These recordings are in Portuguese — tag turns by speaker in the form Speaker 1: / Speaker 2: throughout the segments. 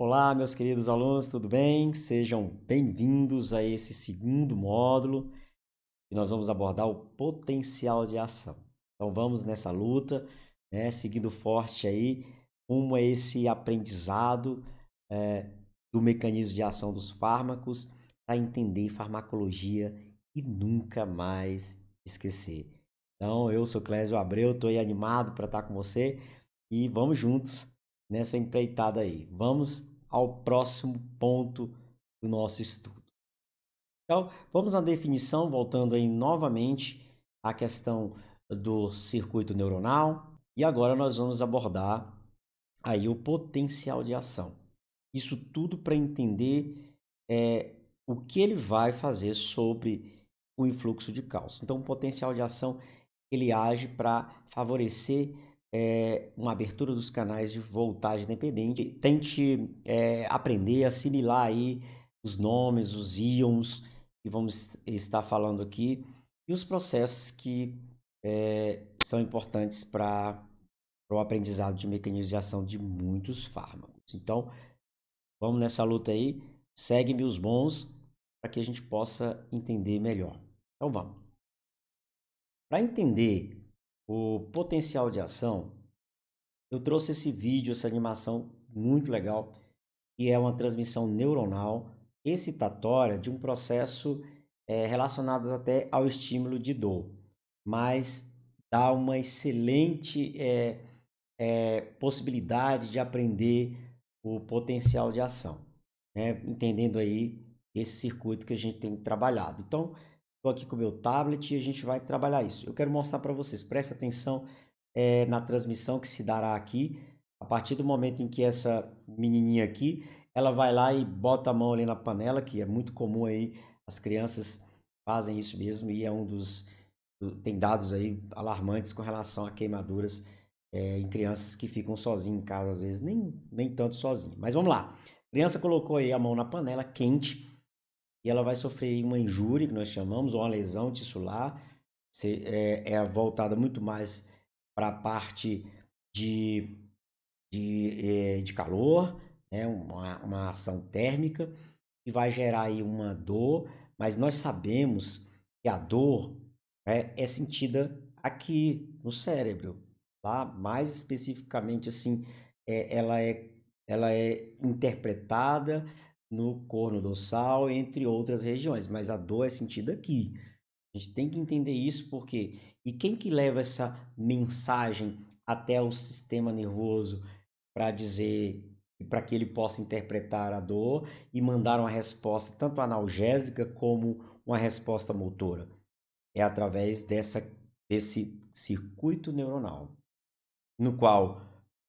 Speaker 1: Olá, meus queridos alunos, tudo bem? Sejam bem-vindos a esse segundo módulo e nós vamos abordar o potencial de ação. Então vamos nessa luta, né, seguindo forte aí rumo a esse aprendizado do mecanismo de ação dos fármacos para entender farmacologia e nunca mais esquecer. Então eu sou Clésio Abreu, estou aí animado para estar com você e vamos juntos nessa empreitada aí. Vamos ao próximo ponto do nosso estudo. Então, vamos à definição, voltando aí novamente à questão do circuito neuronal, e agora nós vamos abordar aí o potencial de ação. Isso tudo para entender o que ele vai fazer sobre o influxo de cálcio. Então, o potencial de ação ele age para favorecer uma abertura dos canais de voltagem dependente. Tente aprender, assimilar aí os nomes, os íons que vamos estar falando aqui e os processos que são importantes para o aprendizado de mecanismos de ação de muitos fármacos. Então, vamos nessa luta aí. Segue-me os bons para que a gente possa entender melhor. Então, vamos. Para entender o potencial de ação, eu trouxe esse vídeo, essa animação muito legal, que é uma transmissão neuronal excitatória de um processo relacionado até ao estímulo de dor, mas dá uma excelente possibilidade de aprender o potencial de ação, né? Entendendo aí esse circuito que a gente tem trabalhado. Então, estou aqui com o meu tablet e a gente vai trabalhar isso. Eu quero mostrar para vocês, presta atenção na transmissão que se dará aqui. A partir do momento em que essa menininha aqui, ela vai lá e bota a mão ali na panela, que é muito comum aí, as crianças fazem isso mesmo e é tem dados aí alarmantes com relação a queimaduras em crianças que ficam sozinhas em casa, às vezes nem tanto sozinho. Mas vamos lá. A criança colocou aí a mão na panela quente e ela vai sofrer uma injúria, que nós chamamos, ou uma lesão tissular. É voltada muito mais para a parte de, de calor, né? Uma ação térmica, que vai gerar aí uma dor, mas nós sabemos que a dor é sentida aqui no cérebro, tá? Mais especificamente assim, é, ela é ela é interpretada no corno dorsal, entre outras regiões, mas a dor é sentida aqui. A gente tem que entender isso porque e quem que leva essa mensagem até o sistema nervoso para dizer para que ele possa interpretar a dor e mandar uma resposta tanto analgésica como uma resposta motora? É através desse circuito neuronal, no qual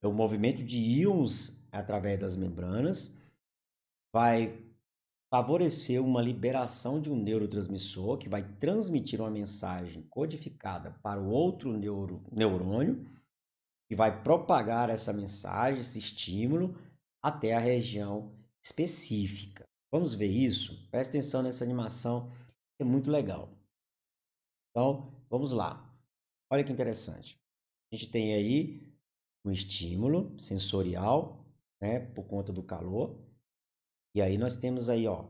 Speaker 1: o movimento de íons através das membranas vai favorecer uma liberação de um neurotransmissor que vai transmitir uma mensagem codificada para o outro neurônio e vai propagar essa mensagem, esse estímulo, até a região específica. Vamos ver isso? Presta atenção nessa animação, que é muito legal. Então, vamos lá. Olha que interessante. A gente tem aí um estímulo sensorial, né, por conta do calor. E aí nós temos aí, ó,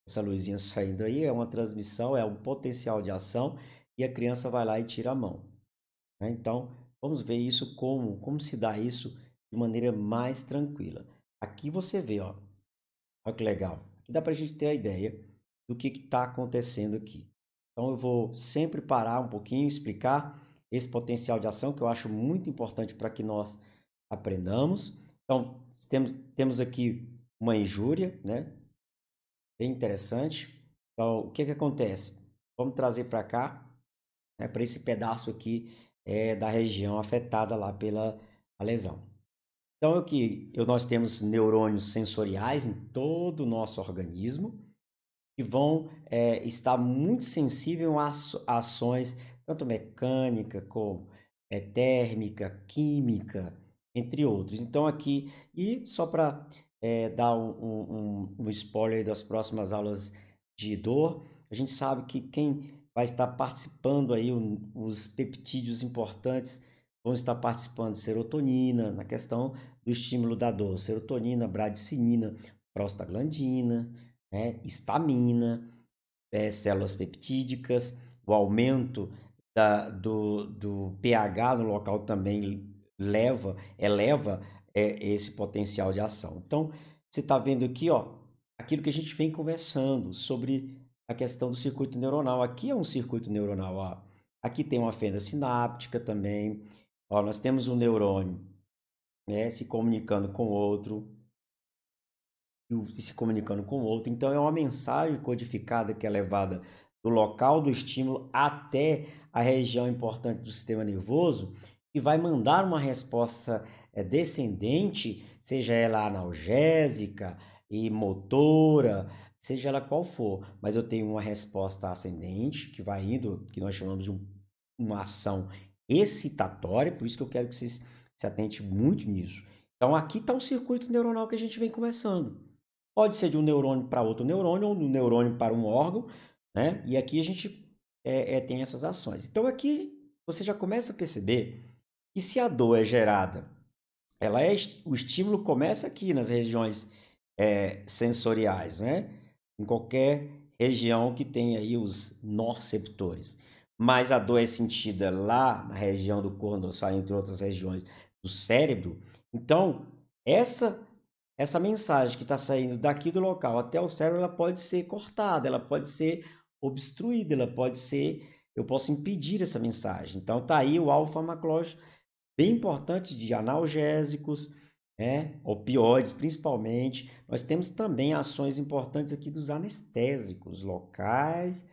Speaker 1: essa luzinha saindo aí, é uma transmissão, é um potencial de ação, e a criança vai lá e tira a mão, né? Então, vamos ver isso como se dá isso de maneira mais tranquila. Aqui você vê, ó, olha que legal. Aqui dá para a gente ter a ideia do que está acontecendo aqui. Então, eu vou sempre parar um pouquinho, explicar esse potencial de ação, que eu acho muito importante para que nós aprendamos. Então, temos aqui uma injúria, né? Bem interessante. Então, o que que acontece? Vamos trazer para cá, né, para esse pedaço aqui da região afetada lá pela a lesão. Então, nós temos neurônios sensoriais em todo o nosso organismo que vão estar muito sensíveis a ações tanto mecânica como térmica, química, entre outros. Então aqui, e só para dar um spoiler das próximas aulas de dor, a gente sabe que quem vai estar participando aí, os peptídeos importantes vão estar participando de serotonina, na questão do estímulo da dor, serotonina, bradicinina, prostaglandina, né, histamina, células peptídicas, o aumento do pH no local também eleva esse potencial de ação. Então, você está vendo aqui, ó, aquilo que a gente vem conversando sobre a questão do circuito neuronal. Aqui é um circuito neuronal, ó. Aqui tem uma fenda sináptica também. Ó, nós temos um neurônio, né, se comunicando com outro, e se comunicando com o outro. Então, é uma mensagem codificada que é levada do local do estímulo até a região importante do sistema nervoso e vai mandar uma resposta descendente, seja ela analgésica e motora, seja ela qual for. Mas eu tenho uma resposta ascendente que vai indo, que nós chamamos de uma ação excitatória, por isso que eu quero que vocês se atentem muito nisso. Então, aqui está o circuito neuronal que a gente vem conversando. Pode ser de um neurônio para outro neurônio, ou de um neurônio para um órgão, né? E aqui a gente tem essas ações. Então, aqui você já começa a perceber que se a dor é gerada, o estímulo começa aqui nas regiões sensoriais, né? Em qualquer região que tem aí os nociceptores. Mas a dor é sentida lá na região do corno-dorsal, entre outras regiões do cérebro. Então, essa mensagem que está saindo daqui do local até o cérebro, ela pode ser cortada, ela pode ser obstruída, eu posso impedir essa mensagem. Então, tá aí o alfa farmacológico bem importante de analgésicos, opioides principalmente. Nós temos também ações importantes aqui dos anestésicos locais,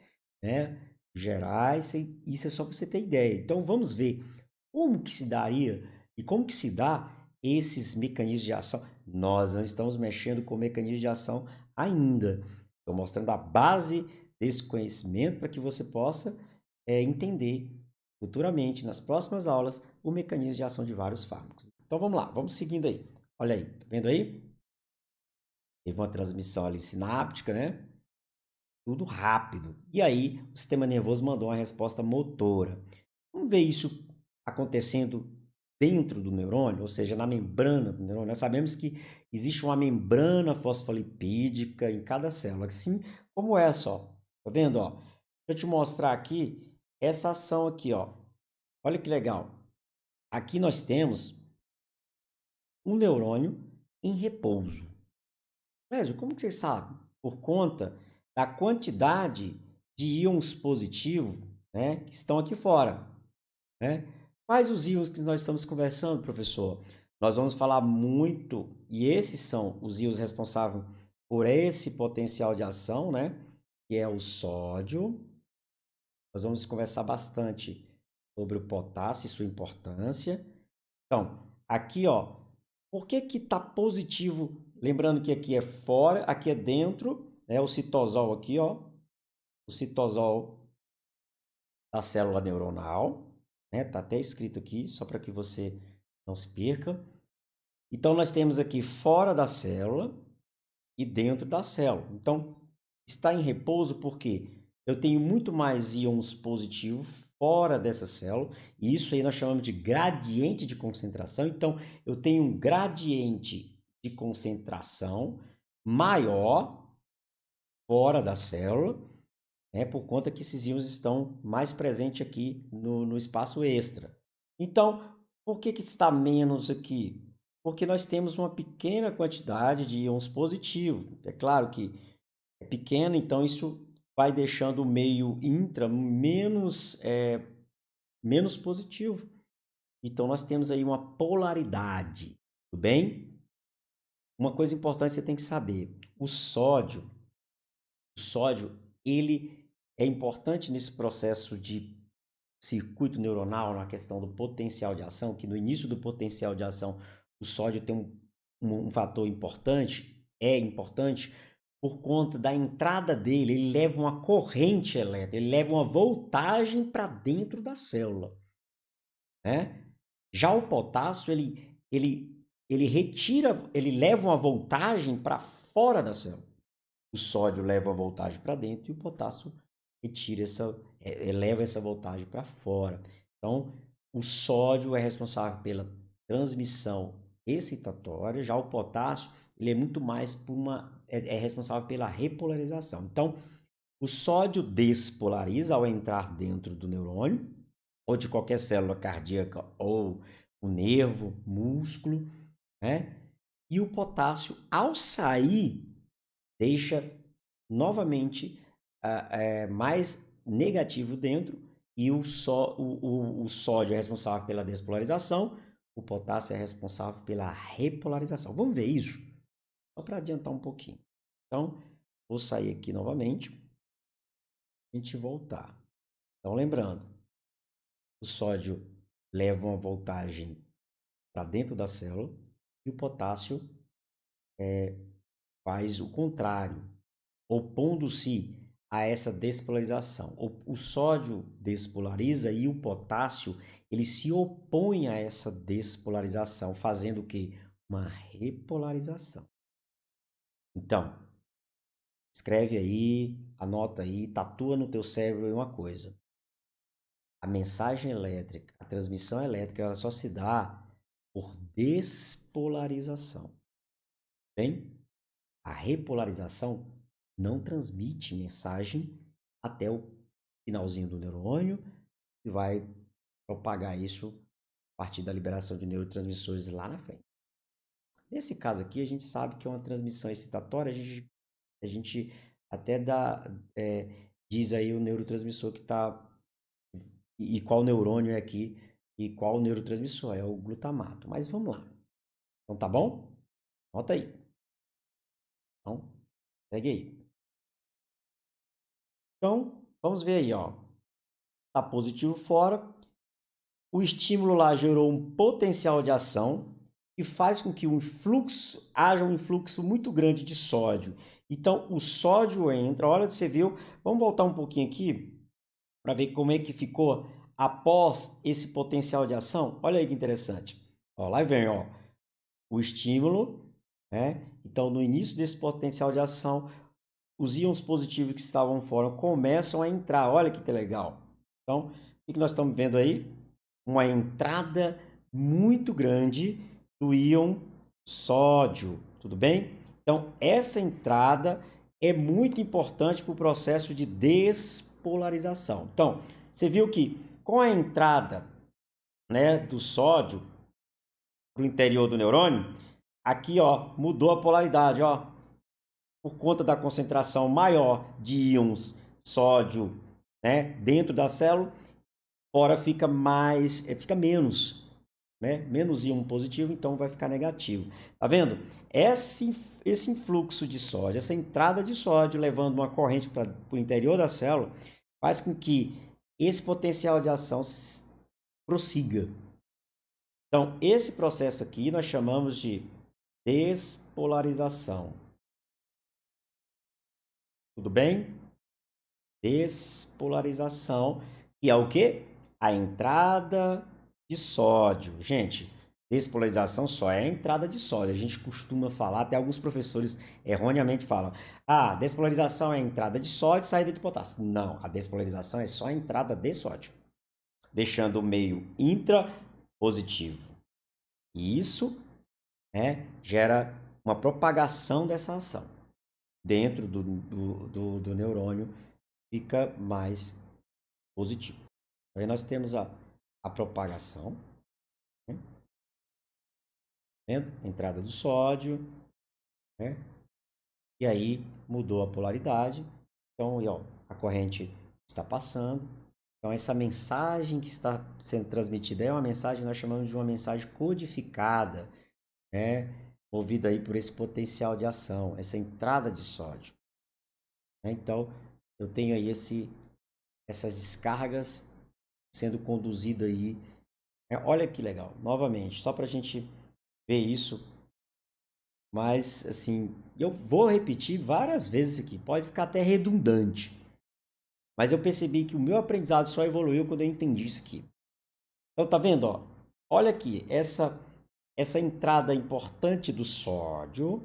Speaker 1: né, gerais, isso é só para você ter ideia. Então vamos ver como que se daria e como que se dá esses mecanismos de ação. Nós não estamos mexendo com mecanismos de ação ainda. Estou mostrando a base desse conhecimento para que você possa entender futuramente, nas próximas aulas, o mecanismo de ação de vários fármacos. Então vamos lá, vamos seguindo aí. Olha aí, tá vendo aí? Teve uma transmissão ali sináptica, né? Tudo rápido. E aí, o sistema nervoso mandou uma resposta motora. Vamos ver isso acontecendo dentro do neurônio, ou seja, na membrana do neurônio. Nós sabemos que existe uma membrana fosfolipídica em cada célula, assim como essa, ó. Tá vendo, ó? Deixa eu te mostrar aqui essa ação aqui, ó. Olha que legal. Aqui nós temos um neurônio em repouso. Clésio, como que você sabe? Por conta da quantidade de íons positivos, né, que estão aqui fora, né? Quais os íons que nós estamos conversando, professor? Nós vamos falar muito, e esses são os íons responsáveis por esse potencial de ação, né? Que é o sódio. Nós vamos conversar bastante sobre o potássio e sua importância. Então, aqui, ó, por que que tá positivo? Lembrando que aqui é fora, aqui é dentro, né? O citosol aqui, ó, o citosol da célula neuronal, né? Tá até escrito aqui, só para que você não se perca. Então, nós temos aqui fora da célula e dentro da célula. Então, está em repouso porque eu tenho muito mais íons positivos fora dessa célula, e isso aí nós chamamos de gradiente de concentração. Então, eu tenho um gradiente de concentração maior fora da célula, por conta que esses íons estão mais presentes aqui no espaço extra. Então, por que está menos aqui? Porque nós temos uma pequena quantidade de íons positivos. É claro que é pequeno, então isso vai deixando o meio intra menos positivo. Então, nós temos aí uma polaridade, tudo bem? Uma coisa importante você tem que saber, o sódio, ele é importante nesse processo de circuito neuronal, na questão do potencial de ação, que no início do potencial de ação, o sódio tem um fator importante, é importante, por conta da entrada dele, ele leva uma corrente elétrica, ele leva uma voltagem para dentro da célula, né? Já o potássio, ele retira, ele leva uma voltagem para fora da célula. O sódio leva a voltagem para dentro e o potássio retira eleva essa voltagem para fora. Então, o sódio é responsável pela transmissão excitatória, já o potássio, ele é muito mais por é responsável pela repolarização. Então, o sódio despolariza ao entrar dentro do neurônio, ou de qualquer célula cardíaca, ou o nervo, músculo, né? E o potássio, ao sair, deixa novamente mais negativo dentro, e o sódio é responsável pela despolarização, o potássio é responsável pela repolarização. Vamos ver isso? Só para adiantar um pouquinho. Então, vou sair aqui novamente, a gente voltar. Então, lembrando, o sódio leva uma voltagem para dentro da célula e o potássio faz o contrário, opondo-se a essa despolarização. O sódio despolariza e o potássio ele se opõe a essa despolarização, fazendo o quê? Uma repolarização. Então, escreve aí, anota aí, tatua no teu cérebro uma coisa. A mensagem elétrica, a transmissão elétrica, ela só se dá por despolarização. Bem? A repolarização não transmite mensagem até o finalzinho do neurônio e vai propagar isso a partir da liberação de neurotransmissores lá na frente. Nesse caso aqui, a gente sabe que é uma transmissão excitatória, a gente até diz aí o neurotransmissor que está e qual neurônio é aqui e qual neurotransmissor, é o glutamato. Mas vamos lá. Então tá bom? Anota aí. Então, segue aí. Então, vamos ver aí, ó. Tá positivo fora. O estímulo lá gerou um potencial de ação que faz com que haja um influxo muito grande de sódio. Então, o sódio entra, olha, você viu, vamos voltar um pouquinho aqui para ver como é que ficou após esse potencial de ação. Olha aí que interessante. Ó, lá vem, ó, o estímulo, né? Então, no início desse potencial de ação, os íons positivos que estavam fora começam a entrar. Olha que legal. Então, o que nós estamos vendo aí? Uma entrada muito grande do íon sódio, tudo bem? Então, essa entrada é muito importante para o processo de despolarização. Então, você viu que com a entrada, né, do sódio para o interior do neurônio, aqui, ó, mudou a polaridade, ó, por conta da concentração maior de íons sódio, né, dentro da célula, fora fica fica menos, né? Menos íon positivo, então vai ficar negativo. Tá vendo? Esse influxo de sódio, essa entrada de sódio levando uma corrente para o interior da célula, faz com que esse potencial de ação prossiga. Então, esse processo aqui nós chamamos de despolarização. Tudo bem? Despolarização, que é o quê? A entrada de sódio. Gente, despolarização só é a entrada de sódio. A gente costuma falar, até alguns professores erroneamente falam: ah, despolarização é a entrada de sódio e saída de potássio. Não, a despolarização é só a entrada de sódio, deixando o meio intrapositivo. E isso, né, gera uma propagação dessa ação dentro do neurônio, fica mais positivo. Aí nós temos a propagação, né? Entrada do sódio, né? E aí mudou a polaridade. Então, ó, a corrente está passando. Então, essa mensagem que está sendo transmitida é uma mensagem que nós chamamos de uma mensagem codificada, né? Movida aí por esse potencial de ação, essa entrada de sódio. Então, eu tenho aí essas descargas sendo conduzidas aí. Olha que legal, novamente, só para a gente ver isso. Mas, assim, eu vou repetir várias vezes aqui, pode ficar até redundante. Mas eu percebi que o meu aprendizado só evoluiu quando eu entendi isso aqui. Então, tá vendo, ó? Olha aqui, essa entrada importante do sódio.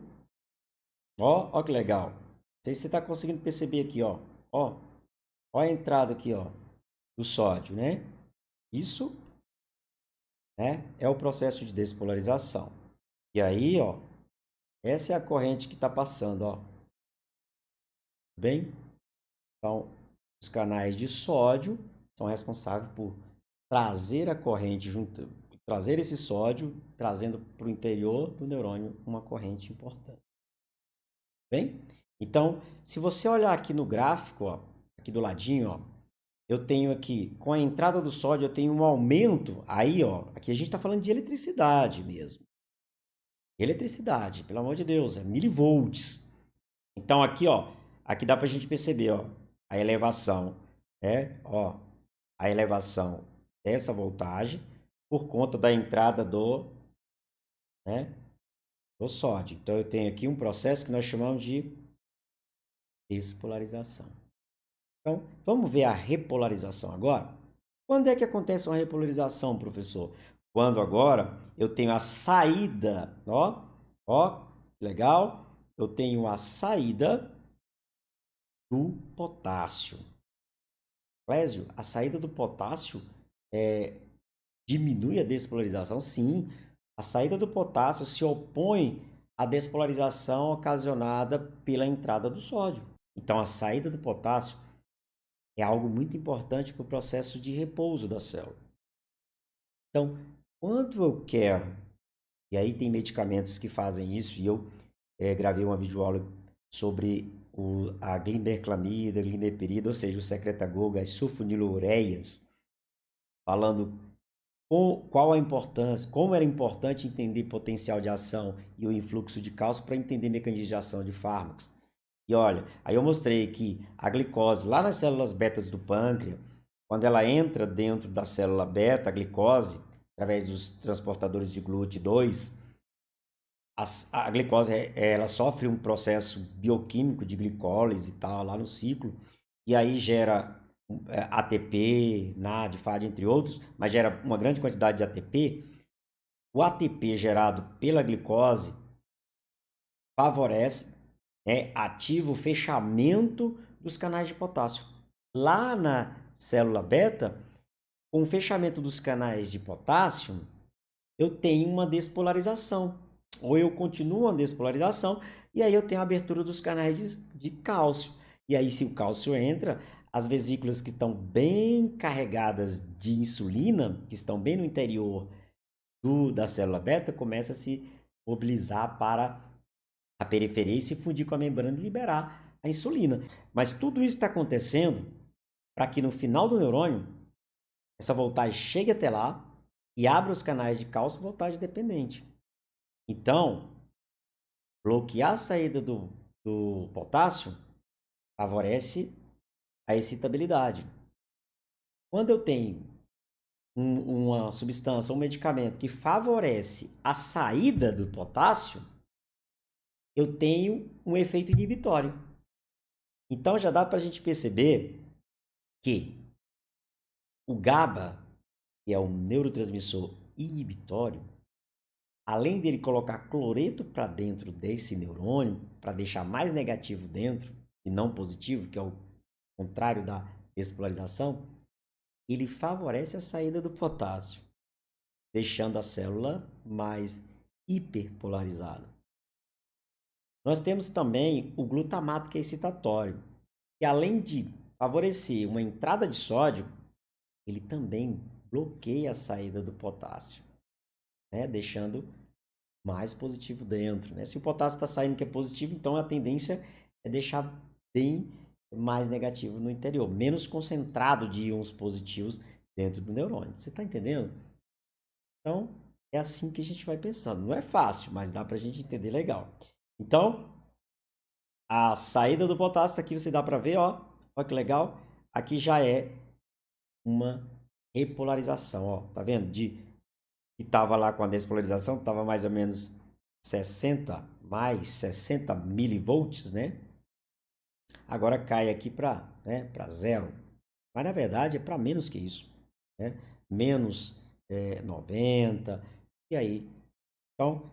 Speaker 1: Ó que legal. Não sei se você está conseguindo perceber aqui, ó. Ó a entrada aqui, ó, do sódio, né? Isso né? É o processo de despolarização. E aí, ó, essa é a corrente que está passando, ó. Bem? Então, os canais de sódio são responsáveis por trazer a corrente junto, trazer esse sódio, trazendo para o interior do neurônio uma corrente importante. Bem? Então, se você olhar aqui no gráfico, ó, aqui do ladinho, ó, eu tenho aqui, com a entrada do sódio, eu tenho um aumento. Aí, ó, aqui a gente está falando de eletricidade mesmo. Eletricidade, pelo amor de Deus, é milivolts. Então, aqui, ó, aqui dá para a gente perceber, ó, a elevação, ó, a elevação dessa voltagem por conta da entrada né, do sódio. Então, eu tenho aqui um processo que nós chamamos de despolarização. Então, vamos ver a repolarização agora? Quando é que acontece uma repolarização, professor? Quando agora eu tenho a saída, ó, legal, eu tenho a saída do potássio. Clésio, a saída do potássio diminui a despolarização? Sim, a saída do potássio se opõe à despolarização ocasionada pela entrada do sódio. Então, a saída do potássio é algo muito importante para o processo de repouso da célula. Então, quando eu quero, e aí tem medicamentos que fazem isso, e eu gravei uma videoaula sobre a glimerclamida, glimeperida, ou seja, o secretagogue, as sulfonilureias, falando qual a importância, como era importante entender potencial de ação e o influxo de cálcio para entender mecanismo de ação de fármacos. E olha, aí eu mostrei que a glicose lá nas células betas do pâncreas, quando ela entra dentro da célula beta, a glicose, através dos transportadores de GLUT2, a glicose ela sofre um processo bioquímico de glicólise e tal lá no ciclo, e aí gera ATP, NAD, FAD, entre outros, mas gera uma grande quantidade de ATP. O ATP gerado pela glicose favorece, ativa o fechamento dos canais de potássio. Lá na célula beta, com o fechamento dos canais de potássio, eu tenho uma despolarização. Ou eu continuo a despolarização, e aí eu tenho a abertura dos canais de cálcio. E aí, se o cálcio entra, as vesículas que estão bem carregadas de insulina, que estão bem no interior da célula beta, começam a se mobilizar para a periferia e se fundir com a membrana e liberar a insulina. Mas tudo isso está acontecendo para que no final do neurônio, essa voltagem chegue até lá e abra os canais de cálcio voltagem dependente. Então, bloquear a saída do potássio favorece a excitabilidade. Quando eu tenho uma substância, um medicamento que favorece a saída do potássio, eu tenho um efeito inibitório. Então já dá para a gente perceber que o GABA, que é um neurotransmissor inibitório, além dele colocar cloreto para dentro desse neurônio, para deixar mais negativo dentro e não positivo, que é o contrário da despolarização, ele favorece a saída do potássio, deixando a célula mais hiperpolarizada. Nós temos também o glutamato, que é excitatório, que além de favorecer uma entrada de sódio, ele também bloqueia a saída do potássio, né? Deixando mais positivo dentro, né? Se o potássio está saindo que é positivo, então a tendência é deixar bem mais negativo no interior, menos concentrado de íons positivos dentro do neurônio. Você está entendendo? Então, é assim que a gente vai pensando. Não é fácil, mas dá para a gente entender legal. Então, a saída do potássio aqui você dá para ver, ó. Olha que legal. Aqui já é uma repolarização, ó. Tá vendo? Que estava lá com a despolarização, estava mais ou menos 60 milivolts, né? Agora cai aqui para zero. Mas na verdade é para menos que isso, né? Menos 90, e aí. Então,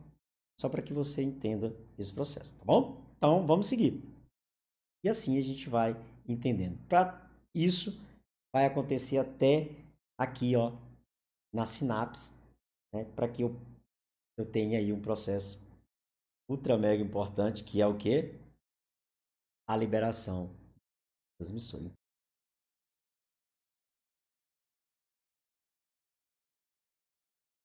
Speaker 1: só para que você entenda esse processo, tá bom? Então, vamos seguir. E assim a gente vai entendendo. Para isso, vai acontecer até aqui, ó, na sinapse, né, para que eu tenha aí um processo ultra mega importante, que é o quê? A liberação do transmissor.